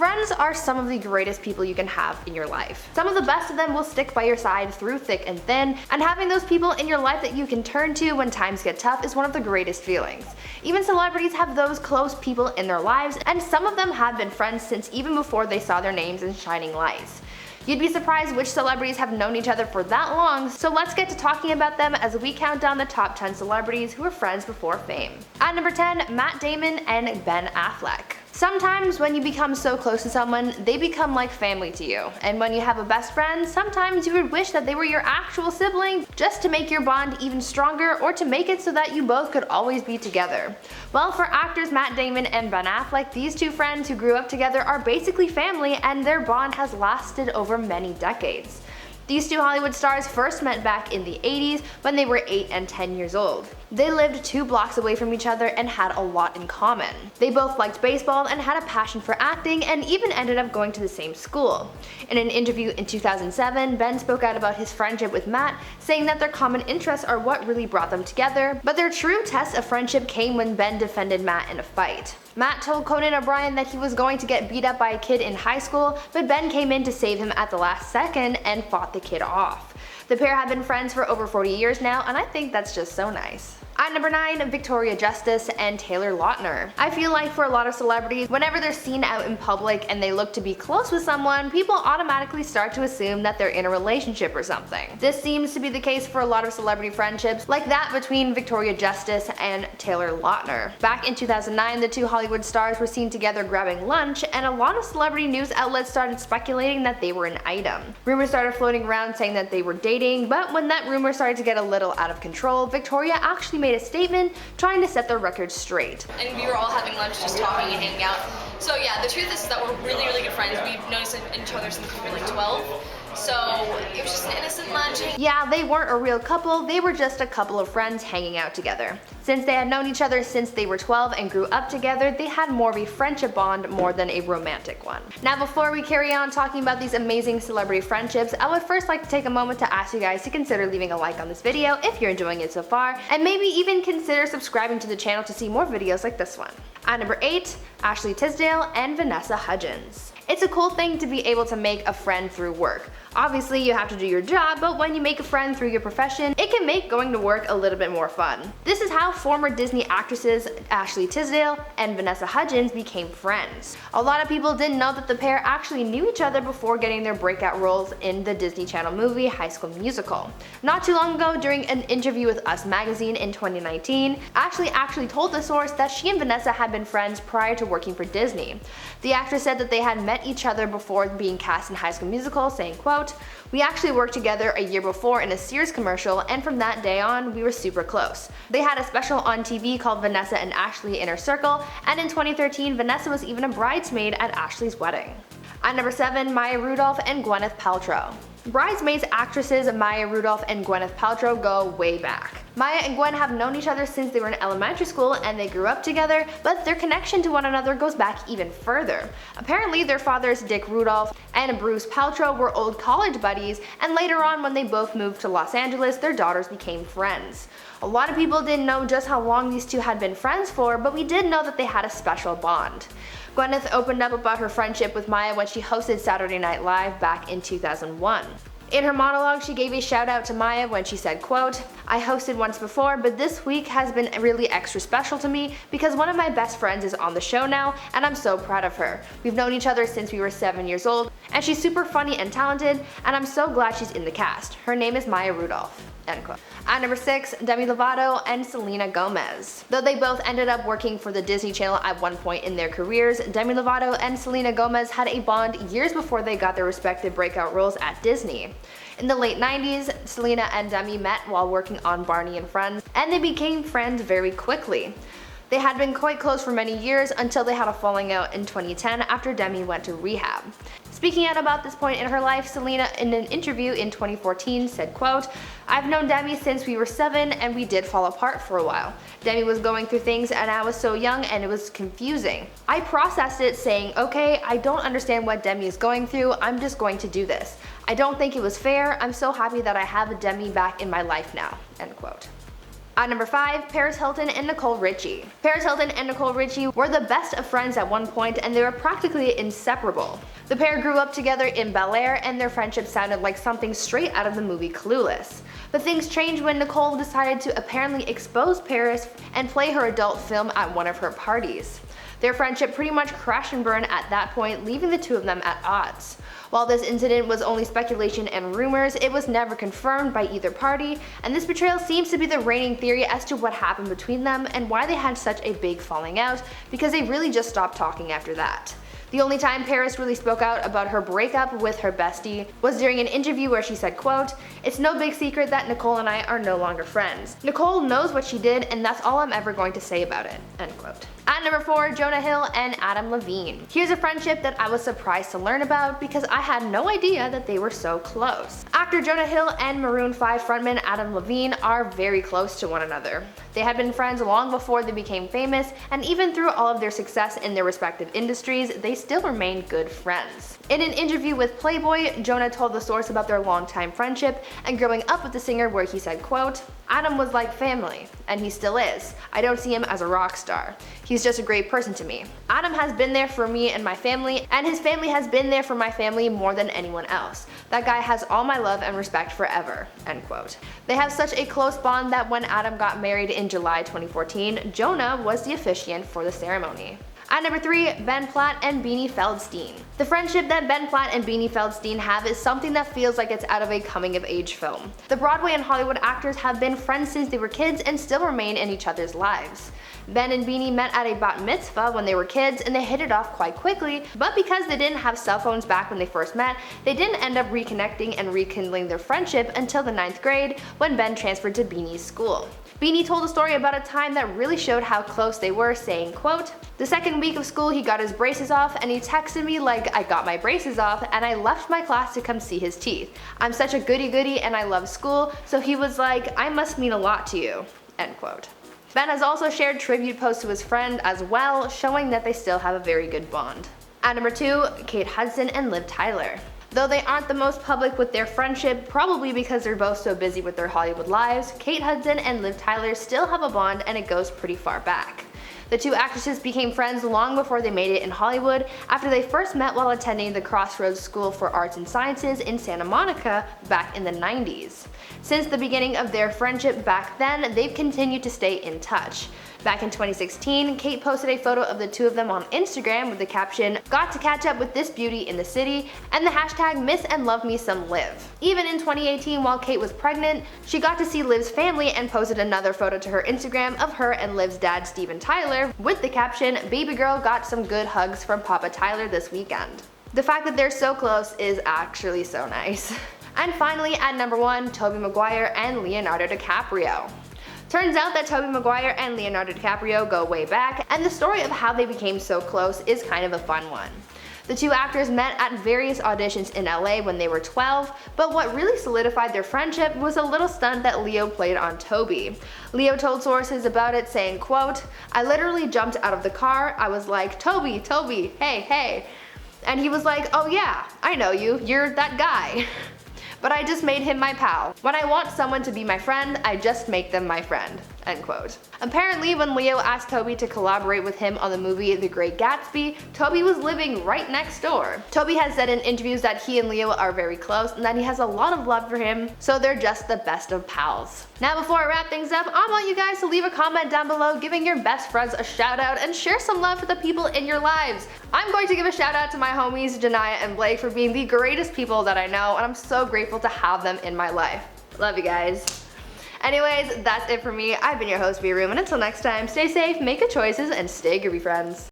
Friends are some of the greatest people you can have in your life. Some of the best of them will stick by your side through thick and thin, and having those people in your life that you can turn to when times get tough is one of the greatest feelings. Even celebrities have those close people in their lives, and some of them have been friends since even before they saw their names in shining lights. You'd be surprised which celebrities have known each other for that long, so let's get to talking about them as we count down the top 10 celebrities who were friends before fame. At number 10, Matt Damon and Ben Affleck. Sometimes when you become so close to someone, they become like family to you. And when you have a best friend, sometimes you would wish that they were your actual sibling just to make your bond even stronger or to make it so that you both could always be together. Well, for actors Matt Damon and Ben Affleck, these two friends who grew up together are basically family, and their bond has lasted over many decades. These two Hollywood stars first met back in the 80s when they were 8 and 10 years old. They lived 2 blocks away from each other and had a lot in common. They both liked baseball and had a passion for acting, and even ended up going to the same school. In an interview in 2007, Ben spoke out about his friendship with Matt, saying that their common interests are what really brought them together, but their true test of friendship came when Ben defended Matt in a fight. Matt told Conan O'Brien that he was going to get beat up by a kid in high school, but Ben came in to save him at the last second and fought the kid off. The pair have been friends for over 40 years now, and I think that's just so nice. At number 9, Victoria Justice and Taylor Lautner. I feel like for a lot of celebrities, whenever they're seen out in public and they look to be close with someone, people automatically start to assume that they're in a relationship or something. This seems to be the case for a lot of celebrity friendships, like that between Victoria Justice and Taylor Lautner. Back in 2009, the two Hollywood stars were seen together grabbing lunch, and a lot of celebrity news outlets started speculating that they were an item. Rumors started floating around saying that they were dating, but when that rumor started to get a little out of control, Victoria actually made a statement trying to set their record straight. And we were all having lunch, just talking and hanging out. So yeah, the truth is that we're really, really good friends. We've known each other since we were like 12. So it was just an innocent lunch. Yeah, they weren't a real couple, they were just a couple of friends hanging out together. Since they had known each other since they were 12 and grew up together, they had more of a friendship bond more than a romantic one. Now before we carry on talking about these amazing celebrity friendships, I would first like to take a moment to ask you guys to consider leaving a like on this video if you're enjoying it so far, and maybe even consider subscribing to the channel to see more videos like this one. At number 8, Ashley Tisdale and Vanessa Hudgens. It's a cool thing to be able to make a friend through work. Obviously you have to do your job, but when you make a friend through your profession, it can make going to work a little bit more fun. This is how former Disney actresses Ashley Tisdale and Vanessa Hudgens became friends. A lot of people didn't know that the pair actually knew each other before getting their breakout roles in the Disney Channel movie High School Musical. Not too long ago, during an interview with Us Magazine in 2019, Ashley actually told the source that she and Vanessa had been friends prior to working for Disney. The actress said that they had met each other before being cast in High School Musical, saying, quote, "We actually worked together a year before in a Sears commercial, and from that day on, we were super close. They had a special on TV called Vanessa and Ashley Inner Circle, and in 2013, Vanessa was even a bridesmaid at Ashley's wedding." At number 7, Maya Rudolph and Gwyneth Paltrow. Bridesmaids actresses Maya Rudolph and Gwyneth Paltrow go way back. Maya and Gwen have known each other since they were in elementary school and they grew up together, but their connection to one another goes back even further. Apparently their fathers Dick Rudolph and Bruce Paltrow were old college buddies, and later on when they both moved to Los Angeles, their daughters became friends. A lot of people didn't know just how long these two had been friends for, but we did know that they had a special bond. Gwyneth opened up about her friendship with Maya when she hosted Saturday Night Live back in 2001. In her monologue, she gave a shout out to Maya when she said, quote, "I hosted once before, but this week has been really extra special to me because one of my best friends is on the show now, and I'm so proud of her. We've known each other since we were 7 years old, and she's super funny and talented, and I'm so glad she's in the cast. Her name is Maya Rudolph." End quote. At number 6, Demi Lovato and Selena Gomez. Though they both ended up working for the Disney Channel at one point in their careers, Demi Lovato and Selena Gomez had a bond years before they got their respective breakout roles at Disney. In the late 90s, Selena and Demi met while working on Barney and Friends, and they became friends very quickly. They had been quite close for many years until they had a falling out in 2010 after Demi went to rehab. Speaking out about this point in her life, Selena in an interview in 2014 said, quote, "I've known Demi since we were 7 and we did fall apart for a while. Demi was going through things and I was so young and it was confusing. I processed it saying, okay, I don't understand what Demi is going through, I'm just going to do this. I don't think it was fair, I'm so happy that I have a Demi back in my life now." End quote. At number 5, Paris Hilton and Nicole Richie. Paris Hilton and Nicole Richie were the best of friends at one point, and they were practically inseparable. The pair grew up together in Bel Air, and their friendship sounded like something straight out of the movie Clueless. But things changed when Nicole decided to apparently expose Paris and play her adult film at one of her parties. Their friendship pretty much crashed and burned at that point, leaving the two of them at odds. While this incident was only speculation and rumors, it was never confirmed by either party, and this betrayal seems to be the reigning theory as to what happened between them and why they had such a big falling out, because they really just stopped talking after that. The only time Paris really spoke out about her breakup with her bestie was during an interview where she said, quote, "It's no big secret that Nicole and I are no longer friends. Nicole knows what she did, and that's all I'm ever going to say about it," end quote. At number 4, Jonah Hill and Adam Levine. Here's a friendship that I was surprised to learn about because I had no idea that they were so close. Actor Jonah Hill and Maroon 5 frontman Adam Levine are very close to one another. They had been friends long before they became famous, and even through all of their success in their respective industries, they still remained good friends. In an interview with Playboy, Jonah told the source about their longtime friendship and growing up with the singer, where he said, quote, "Adam was like family, and he still is. I don't see him as a rock star. He's just a great person to me. Adam has been there for me and my family, and his family has been there for my family more than anyone else. That guy has all my love and respect forever," end quote. They have such a close bond that when Adam got married in July 2014, Jonah was the officiant for the ceremony. At number 3, Ben Platt and Beanie Feldstein. The friendship that Ben Platt and Beanie Feldstein have is something that feels like it's out of a coming-of-age film. The Broadway and Hollywood actors have been friends since they were kids and still remain in each other's lives. Ben and Beanie met at a bat mitzvah when they were kids, and they hit it off quite quickly, but because they didn't have cell phones back when they first met, they didn't end up reconnecting and rekindling their friendship until the 9th grade when Ben transferred to Beanie's school. Beanie told a story about a time that really showed how close they were, saying, quote, "The second week of school he got his braces off and he texted me like I got my braces off and I left my class to come see his teeth. I'm such a goody-goody and I love school, so he was like, I must mean a lot to you," end quote. Ben has also shared tribute posts to his friend as well, showing that they still have a very good bond. At number 2, Kate Hudson and Liv Tyler. Though they aren't the most public with their friendship, probably because they're both so busy with their Hollywood lives, Kate Hudson and Liv Tyler still have a bond, and it goes pretty far back. The two actresses became friends long before they made it in Hollywood, after they first met while attending the Crossroads School for Arts and Sciences in Santa Monica back in the 90s. Since the beginning of their friendship back then, they've continued to stay in touch. Back in 2016, Kate posted a photo of the two of them on Instagram with the caption, "Got to catch up with this beauty in the city," and the hashtag "Miss and Love Me Some Liv." Even in 2018, while Kate was pregnant, she got to see Liv's family and posted another photo to her Instagram of her and Liv's dad, Steven Tyler, with the caption, "Baby girl got some good hugs from Papa Tyler this weekend." The fact that they're so close is actually so nice. And finally, at number 1, Tobey Maguire and Leonardo DiCaprio. Turns out that Tobey Maguire and Leonardo DiCaprio go way back, and the story of how they became so close is kind of a fun one. The two actors met at various auditions in LA when they were 12, but what really solidified their friendship was a little stunt that Leo played on Tobey. Leo told sources about it, saying, quote, "I literally jumped out of the car. I was like, Tobey, Tobey, hey, hey." And he was like, "Oh yeah, I know you, you're that guy." But I just made him my pal. When I want someone to be my friend, I just make them my friend," end quote. Apparently, when Leo asked Tobey to collaborate with him on the movie The Great Gatsby, Tobey was living right next door. Tobey has said in interviews that he and Leo are very close and that he has a lot of love for him, so they're just the best of pals. Now before I wrap things up, I want you guys to leave a comment down below giving your best friends a shout out and share some love for the people in your lives. I'm going to give a shout out to my homies Janiyah and Blake for being the greatest people that I know, and I'm so grateful to have them in my life. Love you guys. Anyways, that's it for me. I've been your host, Room, and until next time, stay safe, make good choices, and stay groovy, friends.